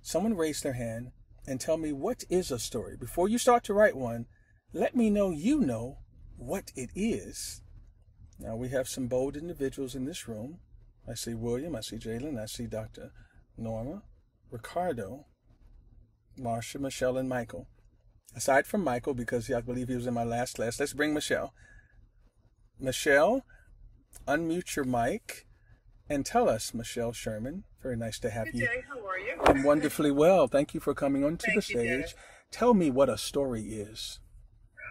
someone raise their hand and tell me what is a story. Before you start to write one, let me know you know what it is. Now, we have some bold individuals in this room. I see William, I see Jalen, I see Dr. Norma, Ricardo, Marsha, Michelle, and Michael. Aside from Michael, because I believe he was in my last class, let's bring Michelle. Michelle, unmute your mic and tell us, Michelle Sherman. Very nice to have you. Good day. How are you? I'm wonderfully well. Thank you for coming onto the stage. Dennis. Tell me what a story is.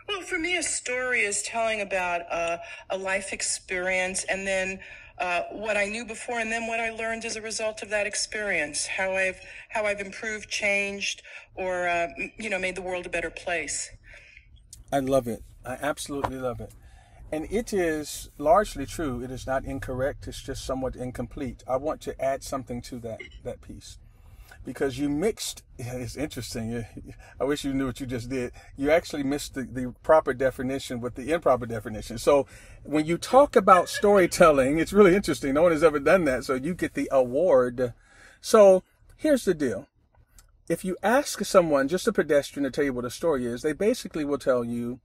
Well, for me, a story is telling about a life experience, and then what I knew before, and then what I learned as a result of that experience. How I've improved, changed, or made the world a better place. I love it. I absolutely love it. And it is largely true. It is not incorrect. It's just somewhat incomplete. I want to add something to that piece. Because you mixed, it's interesting. I wish you knew what you just did. You actually missed the proper definition with the improper definition. So when you talk about storytelling, it's really interesting. No one has ever done that. So you get the award. So here's the deal. If you ask someone, just a pedestrian, to tell you what a story is, they basically will tell you,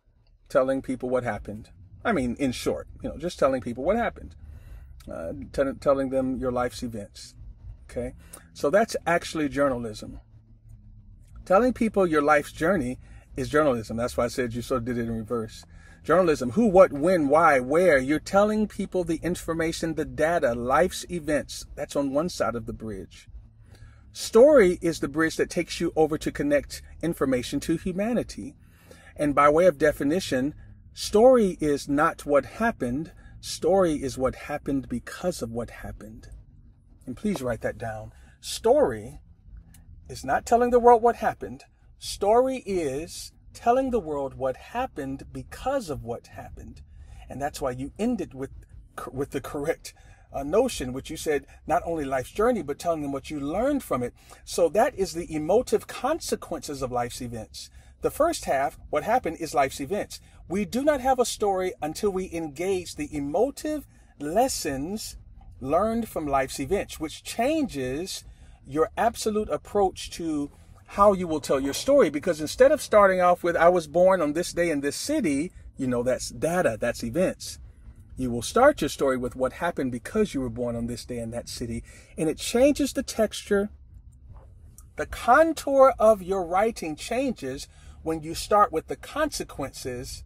telling people what happened. I mean, in short, just telling people what happened, telling them your life's events. Okay, so that's actually journalism. Telling people your life's journey is journalism. That's why I said you sort of did it in reverse. Journalism, who, what, when, why, where. You're telling people the information, the data, life's events. That's on one side of the bridge. Story is the bridge that takes you over to connect information to humanity. And by way of definition, story is not what happened. Story is what happened because of what happened. And please write that down. Story is not telling the world what happened. Story is telling the world what happened because of what happened. And that's why you ended with the correct notion, which you said not only life's journey, but telling them what you learned from it. So that is the emotive consequences of life's events. The first half, what happened, is life's events. We do not have a story until we engage the emotive lessons learned from life's events, which changes your absolute approach to how you will tell your story. Because instead of starting off with, I was born on this day in this city, that's data, that's events. You will start your story with what happened because you were born on this day in that city. And it changes the texture. The contour of your writing changes when you start with the consequences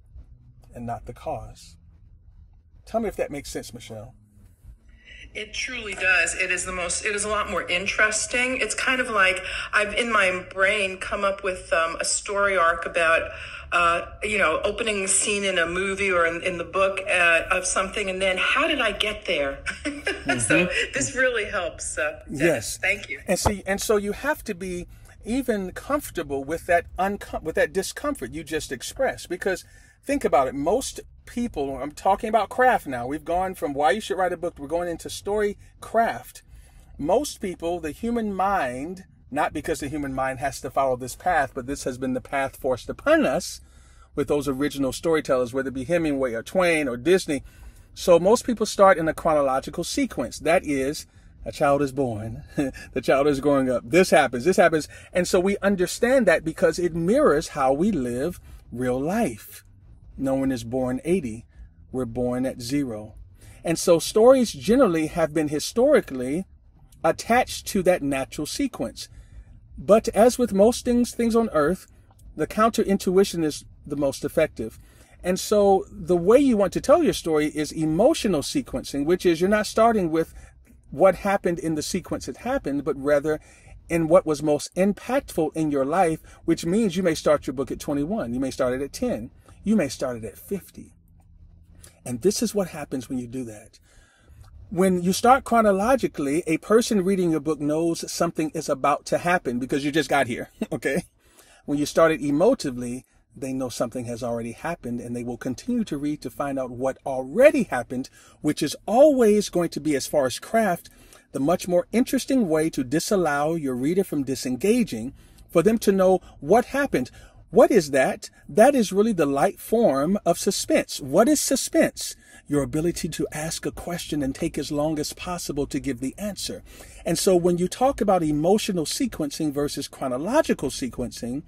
and not the cause. Tell me if that makes sense, Michelle. It truly does. It is a lot more interesting. It's kind of like I've in my brain come up with a story arc about, opening scene in a movie or in the book of something. And then how did I get there? Mm-hmm. So this really helps. Yes. Thank you. And so you have to be even comfortable with that discomfort you just expressed, because think about it. Most people, I'm talking about craft now. We've gone from why you should write a book. We're going into story craft. Most people, the human mind, not because the human mind has to follow this path, but this has been the path forced upon us with those original storytellers, whether it be Hemingway or Twain or Disney. So most people start in a chronological sequence. That is, a child is born, the child is growing up, this happens. And so we understand that because it mirrors how we live real life. No one is born 80. We're born at 0. And so stories generally have been historically attached to that natural sequence. But as with most things on earth, the counterintuition is the most effective. And so the way you want to tell your story is emotional sequencing, which is you're not starting with what happened in the sequence it happened, but rather in what was most impactful in your life, which means you may start your book at 21. You may start it at 10. You may start it at 50. And this is what happens when you do that. When you start chronologically, a person reading your book knows something is about to happen because you just got here, okay? When you start it emotively, they know something has already happened, and they will continue to read to find out what already happened, which is always going to be, as far as craft, the much more interesting way to disallow your reader from disengaging, for them to know what happened. What is that? That is really the light form of suspense. What is suspense? Your ability to ask a question and take as long as possible to give the answer. And so when you talk about emotional sequencing versus chronological sequencing,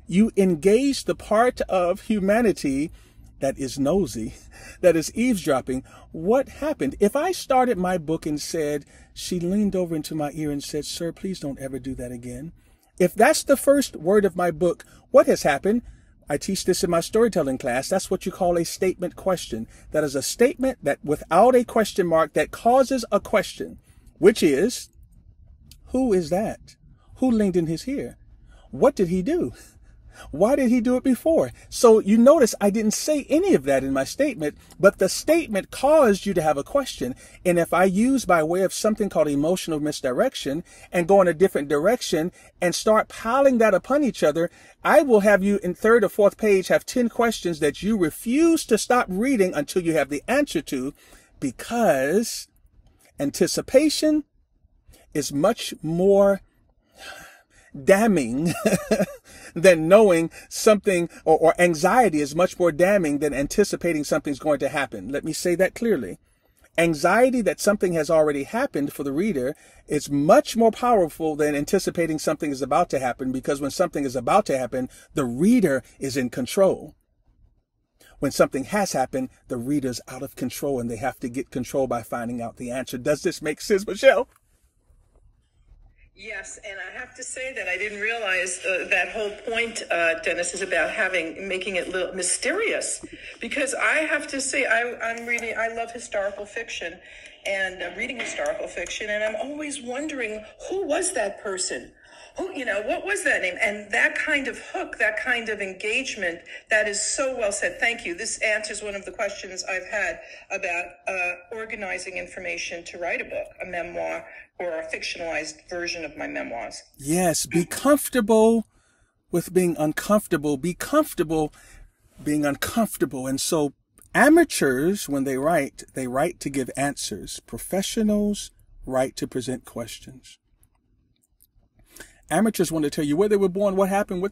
you engage the part of humanity that is nosy, that is eavesdropping. What happened? If I started my book and said, she leaned over into my ear and said, "Sir, please don't ever do that again." If that's the first word of my book, what has happened? I teach this in my storytelling class. That's what you call a statement question. That is a statement that without a question mark that causes a question, which is, who is that? Who leaned in his ear? What did he do? Why did he do it before? So you notice I didn't say any of that in my statement, but the statement caused you to have a question. And if I use by way of something called emotional misdirection and go in a different direction and start piling that upon each other, I will have you in third or fourth page have 10 questions that you refuse to stop reading until you have the answer to, because anticipation is much more damning than knowing something, or anxiety is much more damning than anticipating something's going to happen. Let me say that clearly. Anxiety that something has already happened for the reader is much more powerful than anticipating something is about to happen, because when something is about to happen, the reader is in control. When something has happened, the reader's out of control and they have to get control by finding out the answer. Does this make sense, Michelle? Yes, and I have to say that I didn't realize that whole point, Dennis, is about making it a little mysterious. Because I have to say, I love historical fiction and reading historical fiction, and I'm always wondering, who was that person? What was that name? And that kind of hook, that kind of engagement, that is so well said. Thank you. This answers one of the questions I've had about organizing information to write a book, a memoir, or a fictionalized version of my memoirs. Yes, be comfortable with being uncomfortable. Be comfortable being uncomfortable. And so amateurs, when they write to give answers. Professionals write to present questions. Amateurs want to tell you where they were born, what happened, where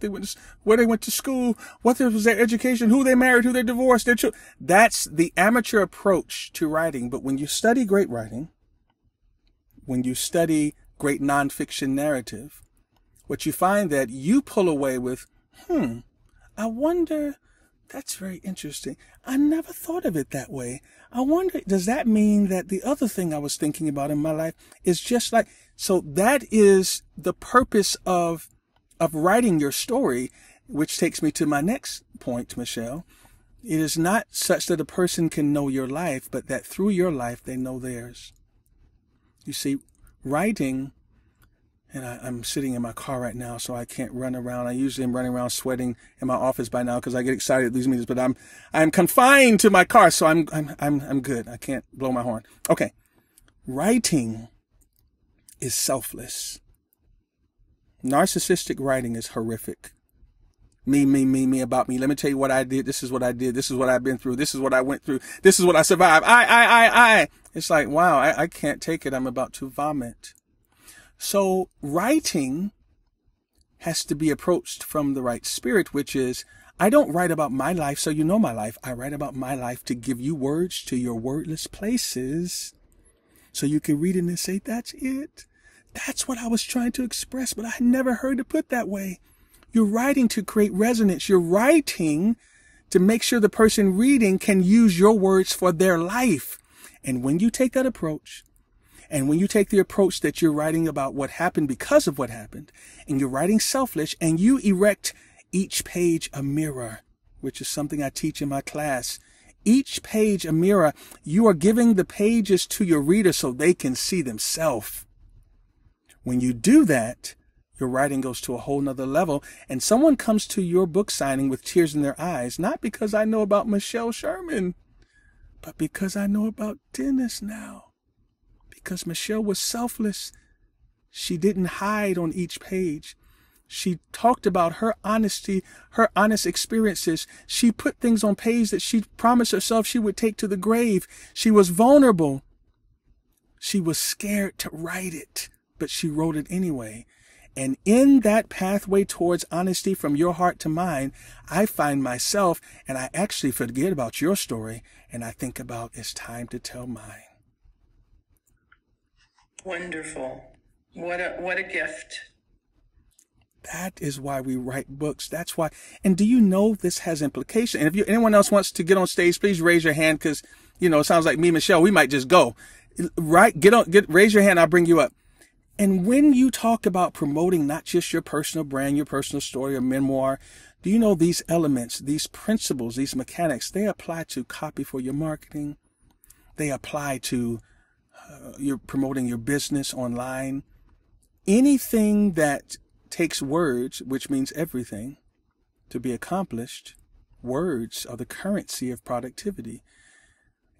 they went to school, what was their education, who they married, who they divorced, their children. That's the amateur approach to writing. But when you study great writing, when you study great nonfiction narrative, what you find that you pull away with, I wonder, that's very interesting. I never thought of it that way. I wonder, does that mean that the other thing I was thinking about in my life is just like, so that is the purpose of writing your story, which takes me to my next point, Michelle. It is not such that a person can know your life, but that through your life, they know theirs. You see, writing, and I'm sitting in my car right now, so I can't run around. I usually am running around sweating in my office by now because I get excited at these meetings, but I'm confined to my car, so I'm good. I can't blow my horn. Okay. Writing is selfless. Narcissistic writing is horrific. Me, about me. Let me tell you what I did. This is what I did. This is what I've been through. This is what I went through. This is what I survived. I. It's like, wow, I can't take it. I'm about to vomit. So writing has to be approached from the right spirit, which is, I don't write about my life so you know my life. I write about my life to give you words to your wordless places so you can read it and say, that's it. That's what I was trying to express, but I never heard it put that way. You're writing to create resonance. You're writing to make sure the person reading can use your words for their life. And when you take that approach, and when you take the approach that you're writing about what happened because of what happened, and you're writing selfish, and you erect each page a mirror, which is something I teach in my class. Each page a mirror. You are giving the pages to your reader so they can see themselves. When you do that, your writing goes to a whole nother level, and someone comes to your book signing with tears in their eyes, not because I know about Michelle Sherman, but because I know about Dennis now. Because Michelle was selfless. She didn't hide on each page. She talked about her honesty, her honest experiences. She put things on page that she promised herself she would take to the grave. She was vulnerable. She was scared to write it, but she wrote it anyway. And in that pathway towards honesty from your heart to mine, I find myself, and I actually forget about your story, and I think about it's time to tell mine. Wonderful. What a gift. That is why we write books. That's why. And do you know this has implication? And if anyone else wants to get on stage, please raise your hand, because, it sounds like me, Michelle, we might just go. Right? Raise your hand. I'll bring you up. And when you talk about promoting not just your personal brand, your personal story or memoir, do you know these elements, these principles, these mechanics, they apply to copy for your marketing. They apply to you're promoting your business online. Anything that takes words, which means everything, to be accomplished, words are the currency of productivity.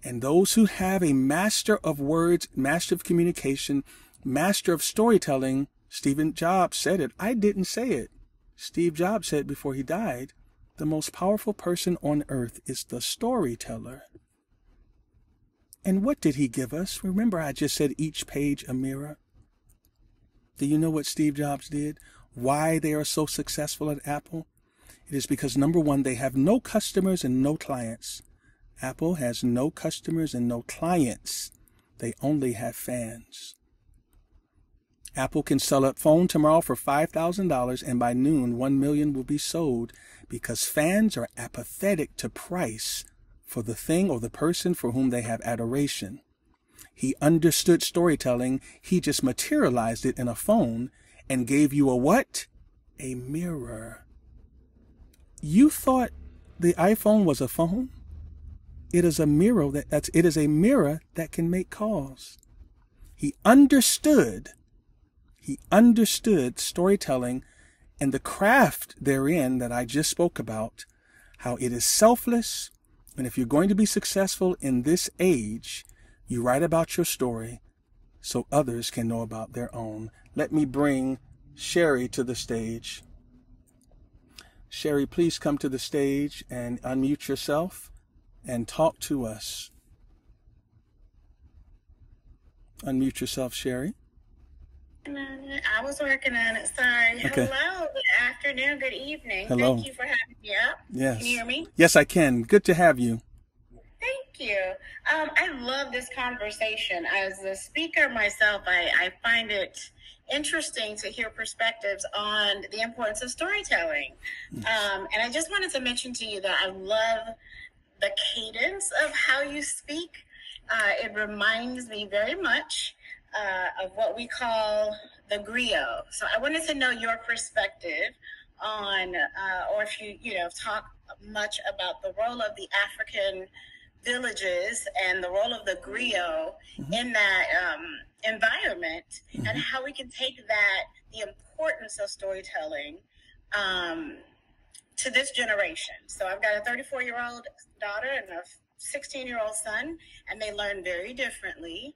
And those who have a master of words, master of communication, master of storytelling, Steve Jobs said it. I didn't say it. Steve Jobs said before he died, the most powerful person on earth is the storyteller. And what did he give us? Remember, I just said each page a mirror. Do you know what Steve Jobs did? Why they are so successful at Apple? It is because, number one, they have no customers and no clients. Apple has no customers and no clients. They only have fans. Apple can sell a phone tomorrow for $5,000, and by noon, 1 million will be sold, because fans are apathetic to price for the thing or the person for whom they have adoration. He understood storytelling. He just materialized it in a phone and gave you a what? A mirror. You thought the iPhone was a phone? It is a mirror it is a mirror that can make calls. He understood storytelling and the craft therein that I just spoke about, how it is selfless. And if you're going to be successful in this age, you write about your story so others can know about their own. Let me bring Sherry to the stage. Sherry, please come to the stage and unmute yourself and talk to us. Unmute yourself, Sherry. I was working on it. Sorry. Okay. Hello. Good afternoon. Good evening. Hello. Thank you for having me up. Yes. Can you hear me? Yes, I can. Good to have you. Thank you. I love this conversation. As a speaker myself, I find it interesting to hear perspectives on the importance of storytelling. And I just wanted to mention to you that I love the cadence of how you speak. It reminds me very much of what we call the griot. So I wanted to know your perspective on, or if you talk much about the role of the African villages and the role of the griot in that environment, and how we can take that, the importance of storytelling, to this generation. So I've got a 34-year-old daughter and a 16-year-old son, and they learn very differently.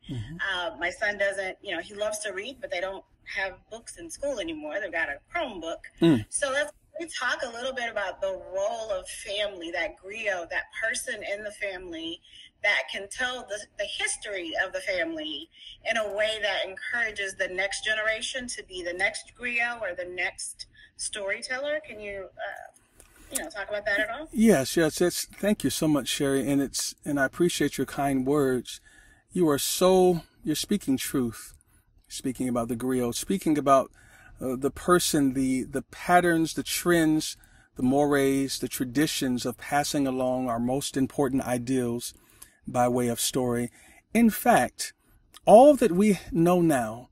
My son doesn't, he loves to read, but they don't have books in school anymore. They've got a Chromebook. So let's talk a little bit about the role of family, that griot, that person in the family that can tell the history of the family in a way that encourages the next generation to be the next griot or the next storyteller. Can you talk about that at all? Yes. Thank you so much, Sherry. And I appreciate your kind words. You're speaking truth, speaking about the griot, speaking about the person, the patterns, the trends, the mores, the traditions of passing along our most important ideals by way of story. In fact, all that we know now,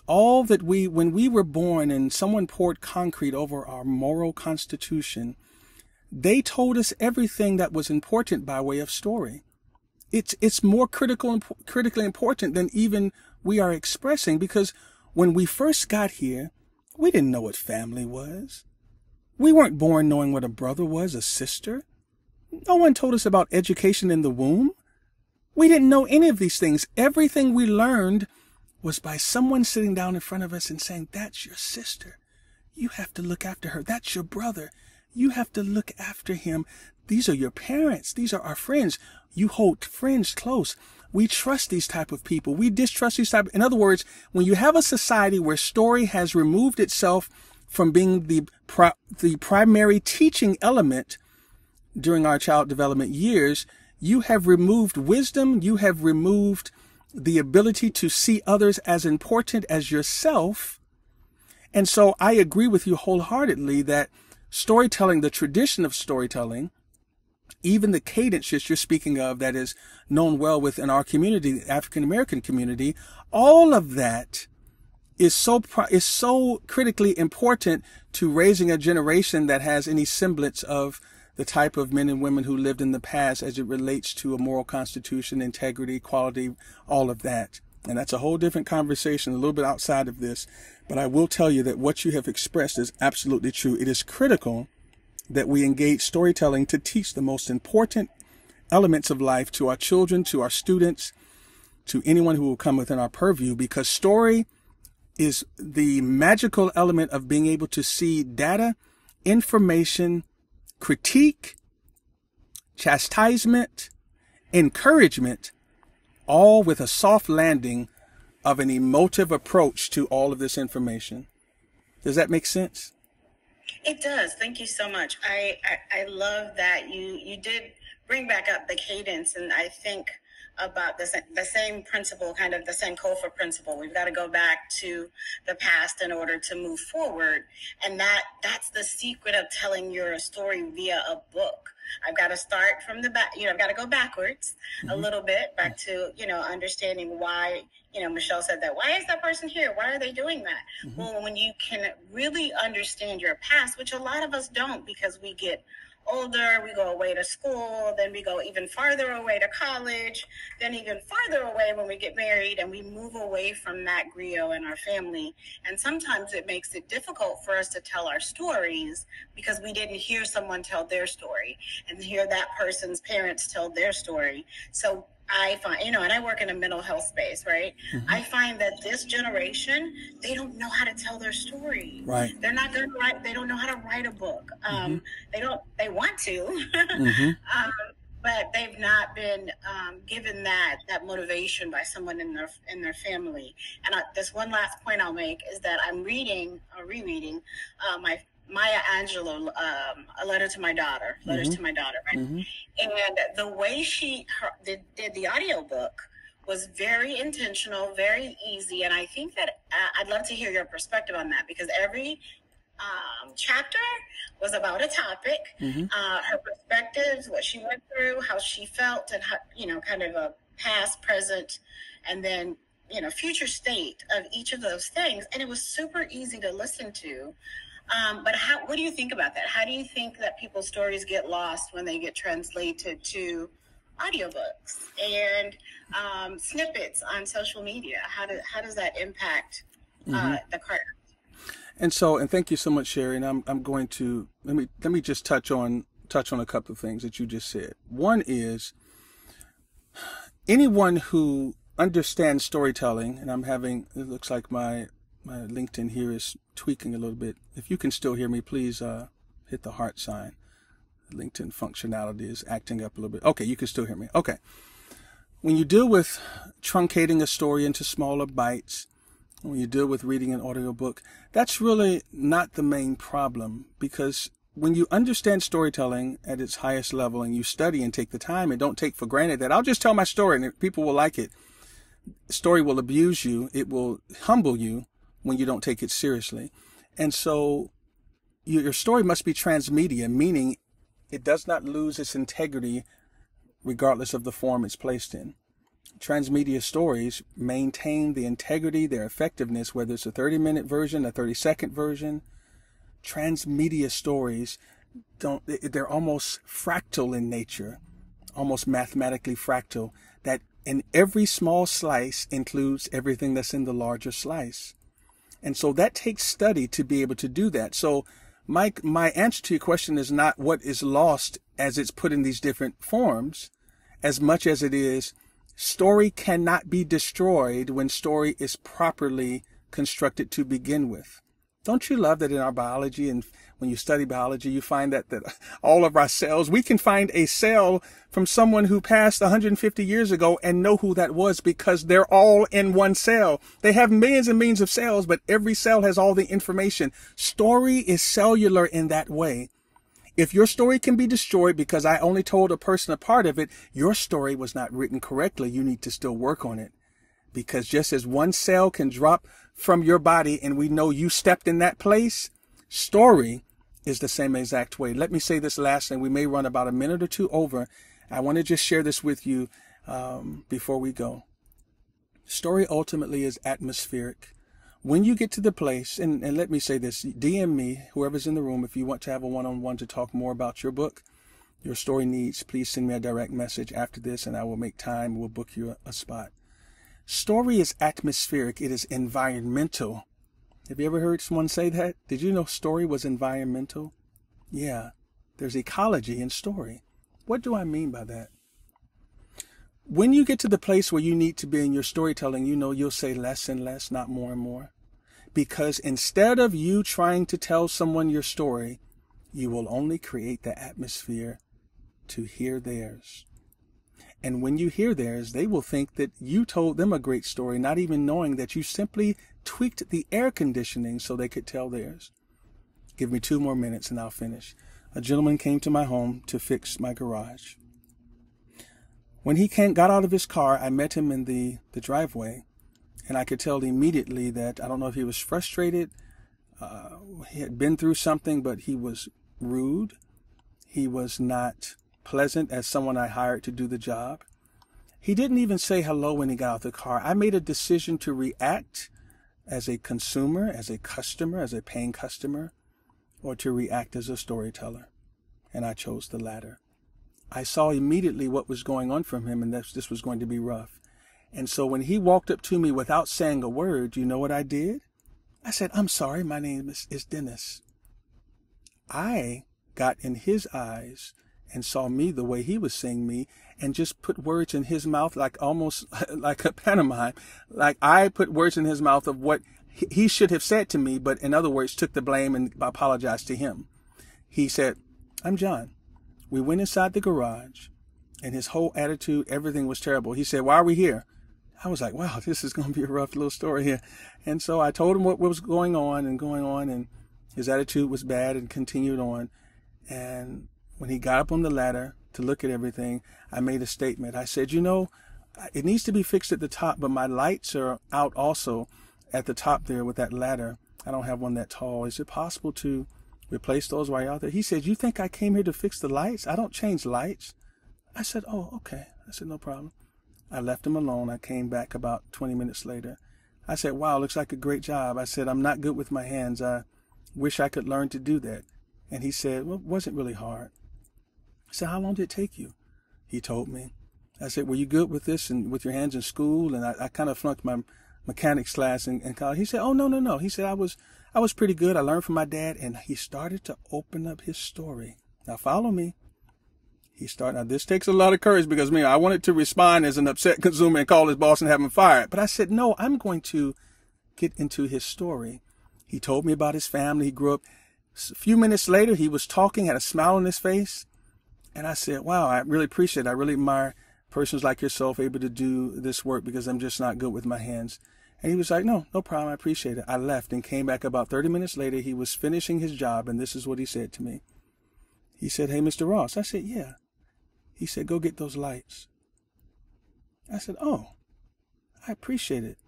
when we were born and someone poured concrete over our moral constitution, they told us everything that was important by way of story. It's more critically important than even we are expressing, because when we first got here, we didn't know what family was. We weren't born knowing what a brother was, a sister. No one told us about education in the womb. We didn't know any of these things. Everything we learned was by someone sitting down in front of us and saying, that's your sister. You have to look after her. That's your brother. You have to look after him. These are your parents. These are our friends. You hold friends close. we trust these type of people. We distrust these type. In other words, when you have a society where story has removed itself from being the primary teaching element during our child development years, you have removed wisdom. You have removed the ability to see others as important as yourself. And so I agree with you wholeheartedly that storytelling, the tradition of storytelling, even the cadence that you're speaking of that is known well within our community, the African-American community, all of that is so critically important to raising a generation that has any semblance of the type of men and women who lived in the past as it relates to a moral constitution, integrity, equality, all of that. And that's a whole different conversation, a little bit outside of this. But I will tell you that what you have expressed is absolutely true. It is critical that we engage storytelling to teach the most important elements of life to our children, to our students, to anyone who will come within our purview, because story is the magical element of being able to see data, information, critique, chastisement, encouragement, all with a soft landing of an emotive approach to all of this information. Does that make sense? It does. Thank you so much. I love that you did bring back up the cadence, and I think about the same principle, kind of the Sankofa principle. We've got to go back to the past in order to move forward, and that's the secret of telling your story via a book. I've got to start from the back, I've got to go backwards a little bit, back to, understanding why, Michelle said that. Why is that person here? Why are they doing that? Well, when you can really understand your past, which a lot of us don't, because we get older, we go away to school, then we go even farther away to college, then even farther away when we get married, and we move away from that griot in our family. And sometimes it makes it difficult for us to tell our stories because we didn't hear someone tell their story and hear that person's parents tell their story. So I find, and I work in a mental health space, right? I find that this generation, they don't know how to tell their story. Right. They're not going to write, they don't know how to write a book. They want to, but they've not been given that motivation by someone in their family. And this one last point I'll make is that I'm rereading my Maya Angelou, A Letter to My Daughter, Letters to My Daughter, right? And the way she did the audiobook was very intentional, very easy. And I think that I'd love to hear your perspective on that, because every chapter was about a topic, her perspectives, what she went through, how she felt, and how, kind of a past, present, and then, future state of each of those things. And it was super easy to listen to. But what do you think about that? How do you think that people's stories get lost when they get translated to audiobooks and snippets on social media? How does that impact the craft? And thank you so much, Sherry. And I'm going to let me just touch on a couple of things that you just said. One is anyone who understands storytelling, and it looks like my LinkedIn here is tweaking a little bit. If you can still hear me, please hit the heart sign. The LinkedIn functionality is acting up a little bit. Okay, you can still hear me. Okay. When you deal with truncating a story into smaller bites, when you deal with reading an audiobook, that's really not the main problem, because when you understand storytelling at its highest level and you study and take the time and don't take for granted that I'll just tell my story and people will like it, story will abuse you. It will humble you when you don't take it seriously. And so your story must be transmedia, meaning it does not lose its integrity regardless of the form it's placed in. Transmedia stories maintain the integrity, their effectiveness, whether it's a 30-minute version, a 30-second version. Transmedia stories they're almost fractal in nature, almost mathematically fractal, that in every small slice includes everything that's in the larger slice. And so that takes study to be able to do that. So my answer to your question is not what is lost as it's put in these different forms, as much as it is story cannot be destroyed when story is properly constructed to begin with. Don't you love that in our biology, and when you study biology, you find that all of our cells, we can find a cell from someone who passed 150 years ago and know who that was because they're all in one cell. They have millions and millions of cells, but every cell has all the information. Story is cellular in that way. If your story can be destroyed because I only told a person a part of it, your story was not written correctly. You need to still work on it. Because just as one cell can drop from your body and we know you stepped in that place, story is the same exact way. Let me say this last thing. We may run about a minute or two over. I want to just share this with you before we go. Story ultimately is atmospheric. When you get to the place, and let me say this, DM me, whoever's in the room, if you want to have a one-on-one to talk more about your book, your story needs, please send me a direct message after this and I will make time. We'll book you a spot. Story is atmospheric. It is environmental. Have you ever heard someone say that? Did you know story was environmental? Yeah, there's ecology in story. What do I mean by that? When you get to the place where you need to be in your storytelling, you know you'll say less and less, not more and more. Because instead of you trying to tell someone your story, you will only create the atmosphere to hear theirs. And when you hear theirs, they will think that you told them a great story, not even knowing that you simply tweaked the air conditioning so they could tell theirs. Give me 2 more minutes and I'll finish. A gentleman came to my home to fix my garage. When he got out of his car, I met him in the driveway, and I could tell immediately that, I don't know if he was frustrated, he had been through something, but he was rude. He was not pleasant as someone I hired to do the job. He didn't even say hello when he got out of the car. I made a decision to react as a consumer, as a customer, as a paying customer, or to react as a storyteller. And I chose the latter. I saw immediately what was going on from him and that this was going to be rough. And so when he walked up to me without saying a word, you know what I did? I said, "I'm sorry, my name is Dennis." I got in his eyes and saw me the way he was seeing me and just put words in his mouth, like almost like a pantomime. Like I put words in his mouth of what he should have said to me, but in other words, took the blame and apologized to him. He said, "I'm John." We went inside the garage and his whole attitude, everything was terrible. He said, "Why are we here?" I was like, wow, this is going to be a rough little story here. And so I told him what was going on, and his attitude was bad and continued on. And when he got up on the ladder to look at everything, I made a statement. I said, "You know, it needs to be fixed at the top, but my lights are out also at the top there with that ladder. I don't have one that tall. Is it possible to replace those while you're out there?" He said, "You think I came here to fix the lights? I don't change lights." I said, "Oh, okay." I said, "No problem." I left him alone. I came back about 20 minutes later. I said, "Wow, looks like a great job." I said, "I'm not good with my hands. I wish I could learn to do that." And he said, "Well, it wasn't really hard." I said, "How long did it take you?" He told me. I said, "Were you good with this and with your hands in school?" And I kind of flunked my mechanics class in college. He said, "Oh, no. He said, I was pretty good. I learned from my dad." And he started to open up his story. Now follow me. Now this takes a lot of courage because I wanted to respond as an upset consumer and call his boss and have him fired. But I said, no, I'm going to get into his story. He told me about his family. He grew up. A few minutes later, he was talking, had a smile on his face. And I said, wow, I really appreciate it. I really admire persons like yourself able to do this work because I'm just not good with my hands. And he was like, no problem. I appreciate it. I left and came back about 30 minutes later. He was finishing his job. And this is what he said to me. He said, "Hey, Mr. Ross." I said, "Yeah." He said, "Go get those lights." I said, "Oh, I appreciate it."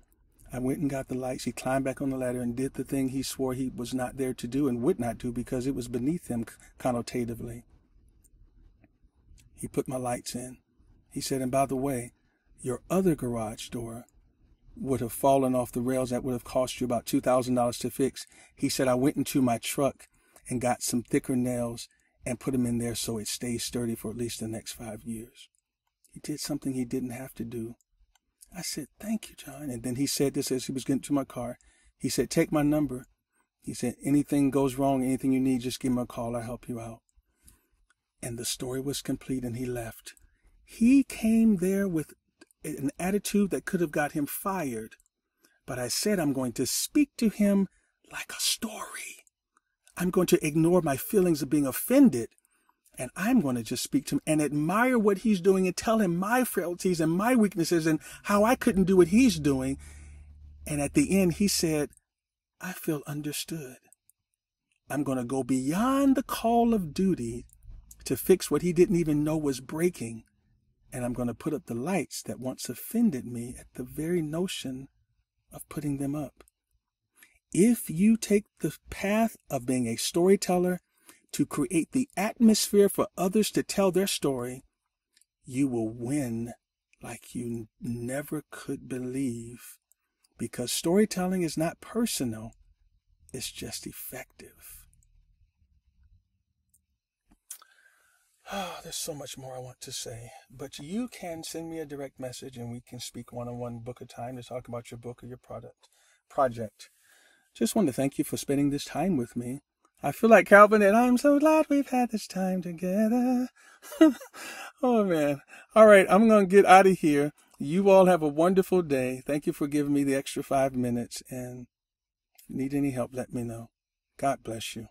I went and got the lights. He climbed back on the ladder and did the thing he swore he was not there to do and would not do because it was beneath him connotatively. He put my lights in. He said, "And by the way, your other garage door would have fallen off the rails. That would have cost you about $2,000 to fix." He said, "I went into my truck and got some thicker nails and put them in there so it stays sturdy for at least the next 5 years." He did something he didn't have to do. I said, "Thank you, John." And then he said this as he was getting to my car. He said, "Take my number." He said, "Anything goes wrong, anything you need, just give me a call. I'll help you out." And the story was complete and he left. He came there with an attitude that could have got him fired. But I said, I'm going to speak to him like a story. I'm going to ignore my feelings of being offended, and I'm going to just speak to him and admire what he's doing and tell him my frailties and my weaknesses and how I couldn't do what he's doing. And at the end, he said, I feel understood. I'm going to go beyond the call of duty to fix what he didn't even know was breaking. And I'm going to put up the lights that once offended me at the very notion of putting them up. If you take the path of being a storyteller to create the atmosphere for others to tell their story, you will win like you never could believe. Because storytelling is not personal, it's just effective. Oh, there's so much more I want to say, but you can send me a direct message and we can speak one-on-one, book a time to talk about your book or your project. Just want to thank you for spending this time with me. I feel like Calvin, and I'm so glad we've had this time together. Oh, man. All right, I'm going to get out of here. You all have a wonderful day. Thank you for giving me the extra 5 minutes. And if you need any help, let me know. God bless you.